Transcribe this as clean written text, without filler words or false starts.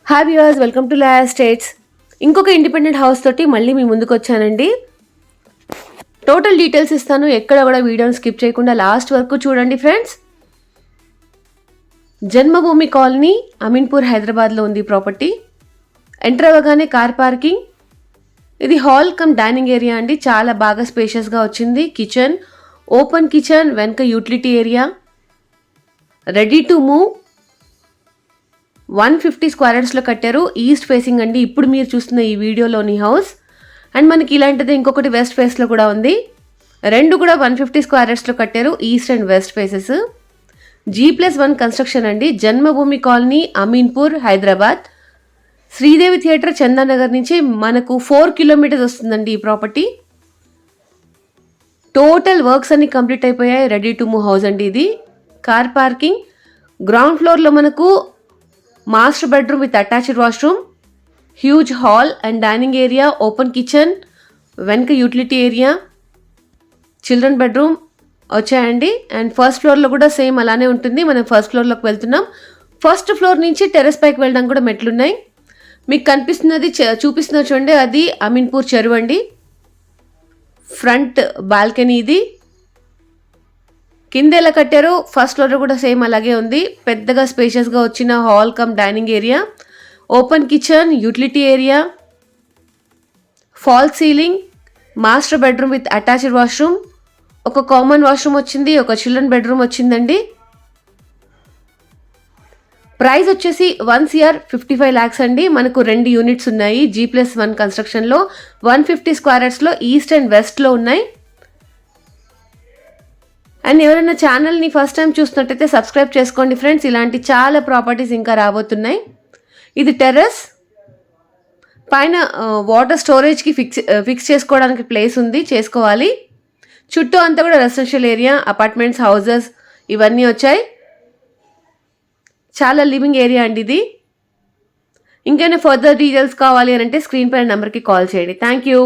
Hi viewers, welcome to lawyer estates. ఇంకొక independent house తోటి మళ్ళీ మీ ముందుకు వచ్చానండి. టోటల్ డీటెయిల్స్ ఇస్తాను, ఎక్కడ కూడా వీడియోని స్కిప్ చేయకుండా లాస్ట్ వరకు చూడండి ఫ్రెండ్స్. జన్మభూమి కాలనీ, అమీన్పూర్, హైదరాబాద్లో ఉంది ప్రాపర్టీ. ఎంటర్ అవ్వగానే కార్ పార్కింగ్. ఇది హాల్ కమ్ డైనింగ్ ఏరియా అండి, చాలా బాగా స్పేషియస్గా వచ్చింది. కిచెన్, ఓపెన్ కిచెన్, వెనక utility area, ready to move. 150 square యార్డ్స్లో కట్టారు. ఈస్ట్ ఫేసింగ్ అండి ఇప్పుడు మీరు చూస్తున్న ఈ వీడియోలోని హౌస్. అండ్ మనకి ఇలాంటిది ఇంకొకటి వెస్ట్ ఫేస్లో కూడా ఉంది. రెండు కూడా 150 స్క్వేర్ యార్డ్స్లో కట్టారు, east and west faces. G+1 construction అండి. జన్మభూమి కాలనీ, అమీన్పూర్, హైదరాబాద్. శ్రీదేవి థియేటర్, చందానగర్ నుంచి మనకు 4 కిలోమీటర్స్ వస్తుందండి ఈ ప్రాపర్టీ. టోటల్ వర్క్స్ అన్ని కంప్లీట్ అయిపోయాయి. రెడీ టు మూవ్ హౌస్ అండి ఇది. Car parking. గ్రౌండ్ ఫ్లోర్లో మనకు master bedroom with attached washroom, huge hall and dining area, open kitchen, వెనక యూటిలిటీ ఏరియా, చిల్డ్రన్ బెడ్రూమ్ వచ్చాయండి. అండ్ ఫస్ట్ ఫ్లోర్లో కూడా సేమ్ అలానే ఉంటుంది. మనం ఫస్ట్ ఫ్లోర్లోకి వెళ్తున్నాం. ఫస్ట్ ఫ్లోర్ నుంచి టెర్రస్ పైకి వెళ్ళడానికి కూడా మెట్లున్నాయి. మీకు కనిపిస్తున్నది చూపిస్తున్న చూడండి, అది అమీన్పూర్ చెరువు అండి. ఫ్రంట్ బాల్కనీ ఇది. కింద ఎలా కట్టారో ఫస్ట్ ఫ్లోర్ కూడా సేమ్ అలాగే ఉంది. పెద్దగా స్పేషియస్గా వచ్చిన hall cum dining area, open kitchen, utility area, fall ceiling, master bedroom with attached washroom, ఒక కామన్ వాష్రూమ్ వచ్చింది, ఒక చిల్డ్రన్ బెడ్రూమ్ వచ్చిందండి. ప్రైస్ వచ్చేసి 1,55 lakhs అండి. మనకు 2 యూనిట్స్ ఉన్నాయి. G+1 కన్స్ట్రక్షన్లో 150 స్క్వేర్ యార్డ్స్లో ఈస్ట్ అండ్ వెస్ట్లో ఉన్నాయి. అండ్ ఎవరైనా ఛానల్ని ఫస్ట్ టైం చూస్తున్నట్టయితే సబ్స్క్రైబ్ చేసుకోండి ఫ్రెండ్స్. ఇలాంటి చాలా ప్రాపర్టీస్ ఇంకా రాబోతున్నాయి. ఇది టెర్రస్ పైన వాటర్ స్టోరేజ్కి ఫిక్స్ చేసుకోవడానికి ప్లేస్ ఉంది, చేసుకోవాలి. చుట్టూ అంతా కూడా రెసిడెన్షియల్ ఏరియా, అపార్ట్మెంట్స్, హౌజెస్ ఇవన్నీ వచ్చాయి. చాలా లివింగ్ ఏరియా అండి ఇది. ఇంకైనా ఫర్దర్ డీటెయిల్స్ కావాలి అని అంటే స్క్రీన్ పైన నెంబర్కి కాల్ చేయండి. Thank you.